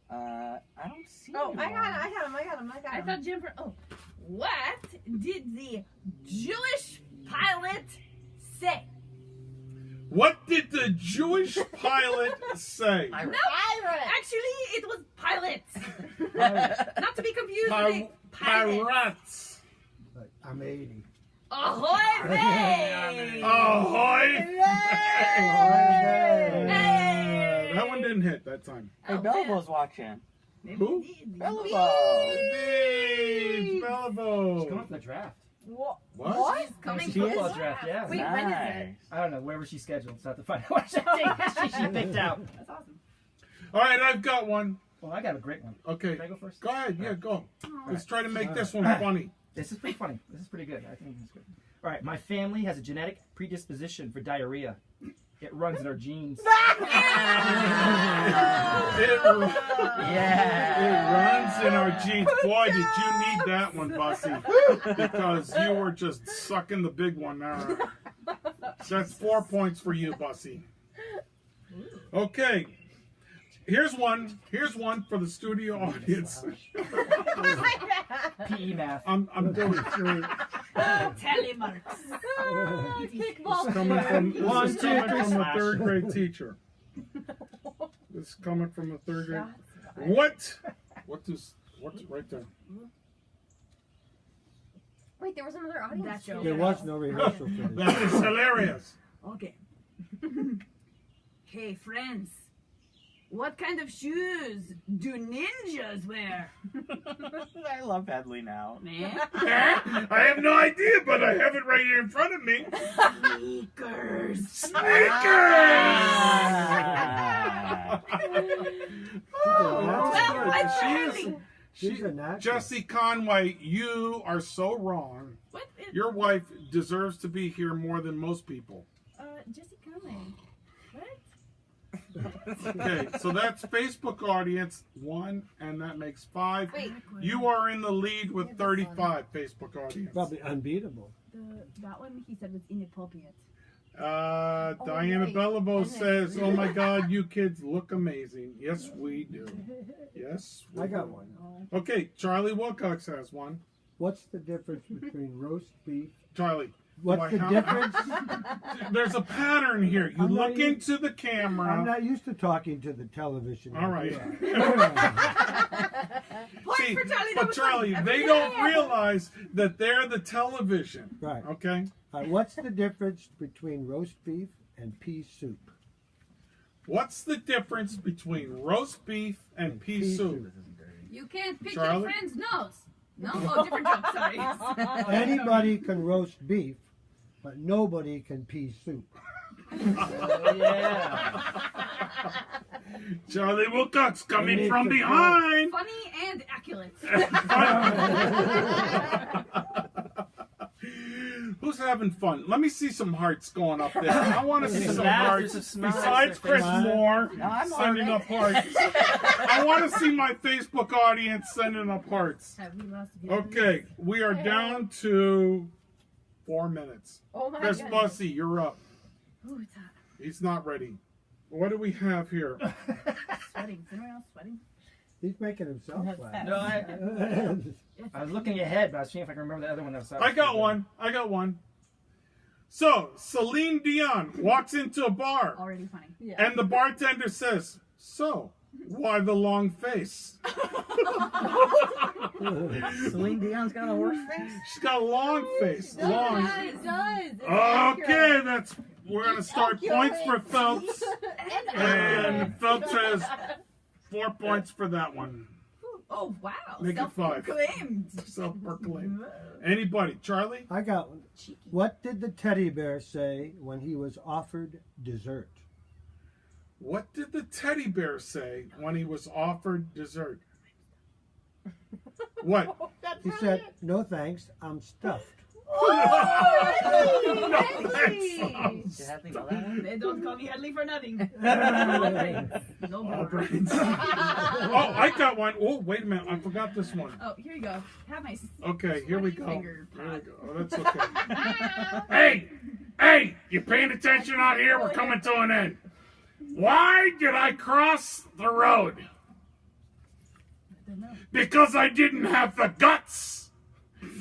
I don't see Oh, anyone. I got him. I thought Jennifer. Oh, what did the Jewish pilot say? What did the Jewish pilot say? I- No, actually, it was pilots. Pirate. Not to be confused with pilot. Pirates. Like, I'm 80. Ahoy vey! Ahoy! Hey! That one didn't hit that time. Hey, Bellavo's watching. Who? Bellavo. Dave She's coming Bellavo. for the draft. What? What? She's coming She's for football this draft, yeah. Wait, when is it? Nice. I don't know, wherever she's scheduled, so I have to find out what she picked out. That's awesome. All right, I've got one. Well, I got a great one. Okay. Can I go first? Go ahead. Yeah, go. Aw. Let's try to make this one funny. This is pretty funny. This is pretty good. I think this is good. All right, my family has a genetic predisposition for diarrhea. It runs in our genes. It Yeah. runs in our genes. Boy, did you need that one, Bussy. Because you were just sucking the big one there. That's 4 points for you, Bussy. Okay. Here's one for the studio audience. PE math. I'm doing 3. Telemarks. Kickball. This is coming from a slash. 3rd grade teacher. This is coming from a 3rd grade. What's right there? Wait, there was another audience That's joke. There was no rehearsal for this. That is hilarious. Okay. Hey, friends. What kind of shoes do ninjas wear? I love Headley now. Man. I have no idea, but I have it right here in front of me. Sneakers. Sneakers! She's a natural. Jesse Conway, you are so wrong. What? Your wife deserves to be here more than most people. Jesse Conway. What? Okay, so that's Facebook audience 1, and that makes 5. Wait. You are in the lead with 35 Facebook audience. Probably unbeatable. That one he said was inappropriate. Diana right. Bellavo says, "Oh my God, you kids look amazing." Yes, we do. Yes, we I got do. one. Okay, Charlie Wilcox has one. What's the difference between roast beef? Charlie, What's the how- difference? there's a pattern here. You I'm not look used- into the camera. I'm not used to talking to the television. All right. Point See, for Charlie. That but was Charlie, funny. they don't realize that they're the television. Right. Okay. What's the difference between roast beef and pea soup? What's the difference between roast beef and pea soup? You can't pick Charlie? your friend's nose. No, oh, different joke. Sorry. Anybody can roast beef, but nobody can pea soup. Yeah. Charlie Wilcox coming Need from to behind. Funny and accurate. Who's having fun? Let me see some hearts going up there. I want to see some Laughter, hearts. some smiles, Besides some Chris faces. Moore No, I'm sending alright. up hearts. I want to see my Facebook audience sending up hearts. Have we lost the Okay, we are down to 4 minutes. Oh my Chris goodness. Bussy, you're up. Ooh, it's hot. He's not ready. What do we have here? Sweating. Is anyone else sweating? He's making himself laugh. No, I was looking ahead, but I was seeing if I can remember the other one that was. I got one. So, Celine Dion walks into a bar, Already funny. and the bartender says, "So, why the long face?" Celine Dion's got a horse face? She's got a long face. No, Long. it does. It's Okay, accurate. we're gonna start points for Phelps, and Phelps has 4 points for that one. Oh, wow. Make it 5. Self-proclaimed. Self-proclaimed. Anybody? Charlie? I got one. Cheeky. What did the teddy bear say when he was offered dessert? What did the teddy bear say when he was offered dessert? What? He said, "No thanks, I'm stuffed." No, thanks. Did Headley know that one? They don't call me Headley for nothing. No Oh, brains. Oh, I got one. Oh, wait a minute. I forgot this one. Oh, here you go. Have my Okay, here we sweaty go. finger Here we pad. go. Oh, that's okay. Hey, you paying attention out here? We're coming to an end. Why did I cross the road? Because I didn't have the guts.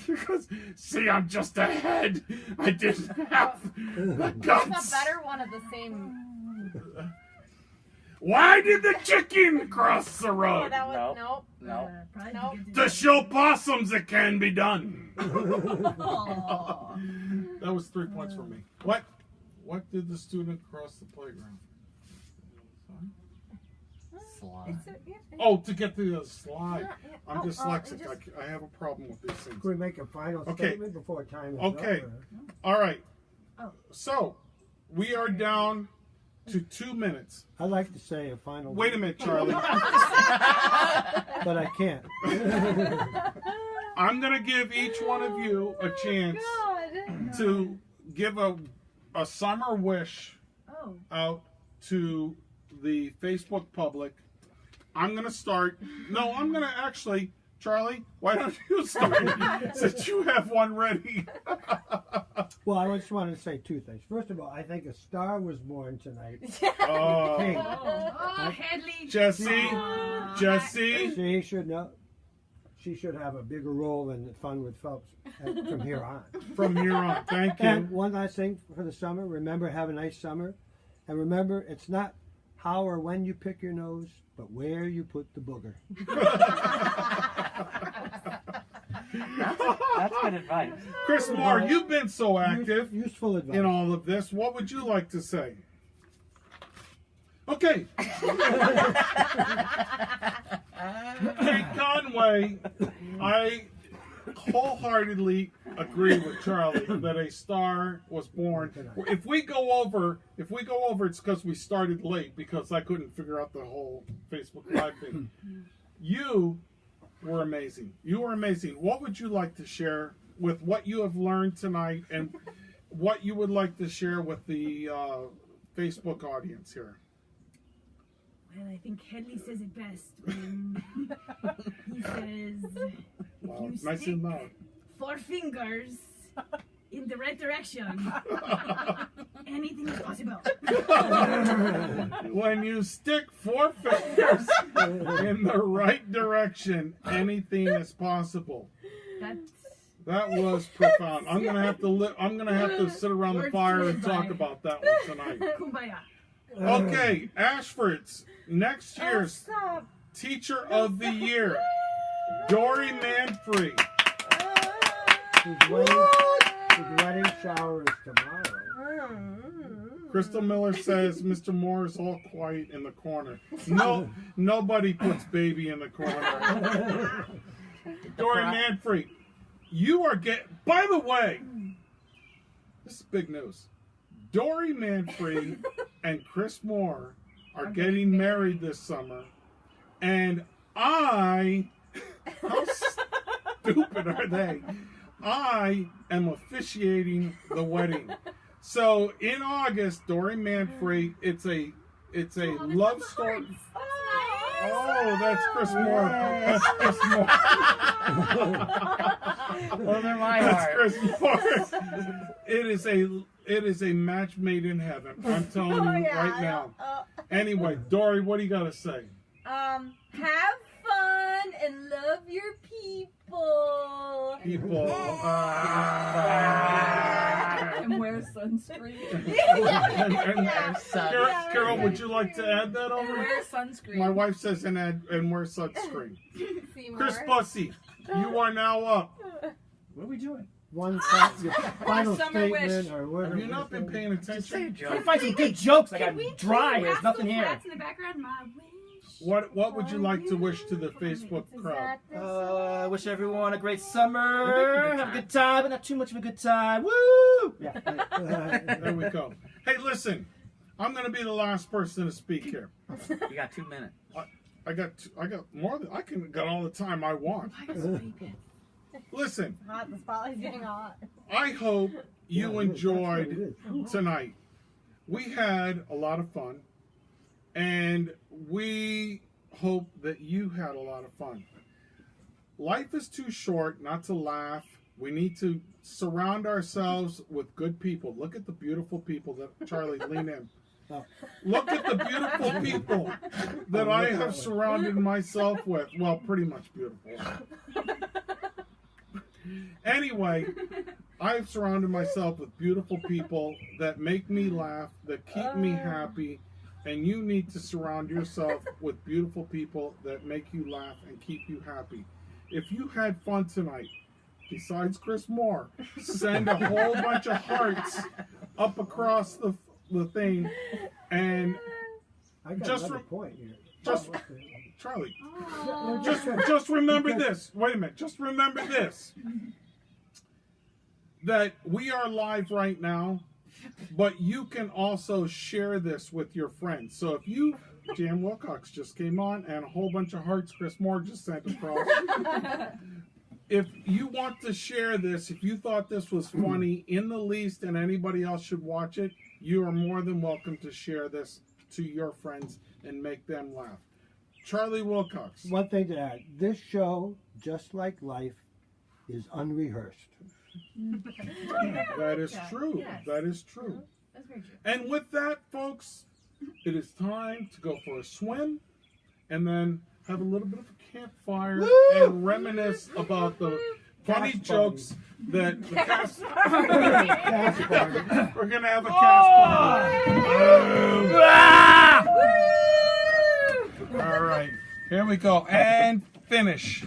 Because, see, I'm just ahead. I didn't have the There's guts. a better one of the same. Why did the chicken cross the Oh, road? that was Nope. nope. No. Probably Nope. good To show possums it can be done. Aw. That was 3 points for me. What did the student cross the playground? Slide. Oh, to get to the slide. I'm Oh, dyslexic. it just- I have a problem with these things. Can we make a final Okay. statement before time is Okay. up? All right. Oh. So, we are down to 2 minutes. I'd like to say a final. Wait a minute, Charlie. But I can't. I'm going to give each one of you a chance God. to give a summer wish Oh. out to the Facebook public. I'm going to start. No, I'm going to actually, Charlie, why don't you start since you have one ready? Well, I just wanted to say 2 things. First of all, I think a star was born tonight. Oh, Hey, Oh, Headley. Jesse, Aw. Jesse. she should know. She should have a bigger role in Fun with Phelps from here on. From here on, thank you. And one last thing for the summer. Remember, have a nice summer. And remember, it's not how or when you pick your nose, but where you put the booger. That's good advice. Chris Moore, you've been so active Useful advice. in all of this. What would you like to say? Okay. Hey, Conway, I wholeheartedly agree with Charlie that a star was born. If we go over, it's because we started late because I couldn't figure out the whole Facebook Live thing. You were amazing. You were amazing. What would you like to share with what you have learned tonight and what you would like to share with the Facebook audience here? Well, I think Henley says it best when he says, Wow, "If you nice stick and loud. 4 fingers in the right direction, anything is possible." When you stick 4 fingers in the right direction, anything is possible. That was profound. I'm gonna have to sit around the fire and talk about that one tonight. Kumbaya. Okay, Ashford's next year's Stop. Teacher of the Year, Dory Manfrey. His wedding shower is tomorrow. Crystal Miller says Mr. Moore is all quiet in the corner. No, nobody puts baby in the corner. Dory Manfrey, you are by the way, this is big news. Dory Manfrey and Chris Moore are getting married this summer, and how stupid are they? I am officiating the wedding. So in August, Dory Manfrey, it's a love story. Oh, that's Chris Moore. That's Chris Moore. Well, they're my That's heart. Chris Moore. It is a match made in heaven. I'm telling you right now. Anyway, Dory, what do you got to say? Have fun and love your people. People. And wear sunscreen. Carol, would you like to add that over? Wear sunscreen. My wife says and wear sunscreen. Seymour. Chris Bussey, you are now up. What are we doing? One your final Summer statement wish. or whatever. Have you not been paying Just say a attention? joke. Trying to find some good jokes. I got Can we dry. play There's nothing Rascal here. Flatts in the background? My wish. What would you like to wish to the Facebook crowd? I wish everyone a great summer. Have a good time, but not too much of a good time. Woo! Yeah. There we go. Hey, listen, I'm going to be the last person to speak here. You got 2 minutes. I got more than I got all the time I want. Listen, Hot. The spotlight's getting hot. I hope you Yeah, it is. That's what it enjoyed is. tonight. We had a lot of fun, and we hope that you had a lot of fun. Life is too short not to laugh. We need to surround ourselves with good people. Look at the beautiful people that Charlie, lean in. Look at the beautiful people that I have surrounded myself with. Well, pretty much beautiful. Anyway, I've surrounded myself with beautiful people that make me laugh, that keep me happy, and you need to surround yourself with beautiful people that make you laugh and keep you happy. If you had fun tonight, besides Chris Moore, send a whole bunch of hearts up across the thing, and I got Just another from- point here. just- Charlie, Oh. just remember this. Wait a minute. Just remember this. That we are live right now, but you can also share this with your friends. So if you, Jan Wilcox just came on, and a whole bunch of hearts Chris Moore just sent across. If you want to share this, if you thought this was funny in the least and anybody else should watch it, you are more than welcome to share this to your friends and make them laugh. Charlie Wilcox. One thing to add. This show, just like life, is unrehearsed. That is true. Yes. That is true. That's very true. And with that, folks, it is time to go for a swim and then have a little bit of a campfire and reminisce about the funny Cast jokes that the cast. Cast party. We're going to have a cast party. Ah! All right, here we go, and finish.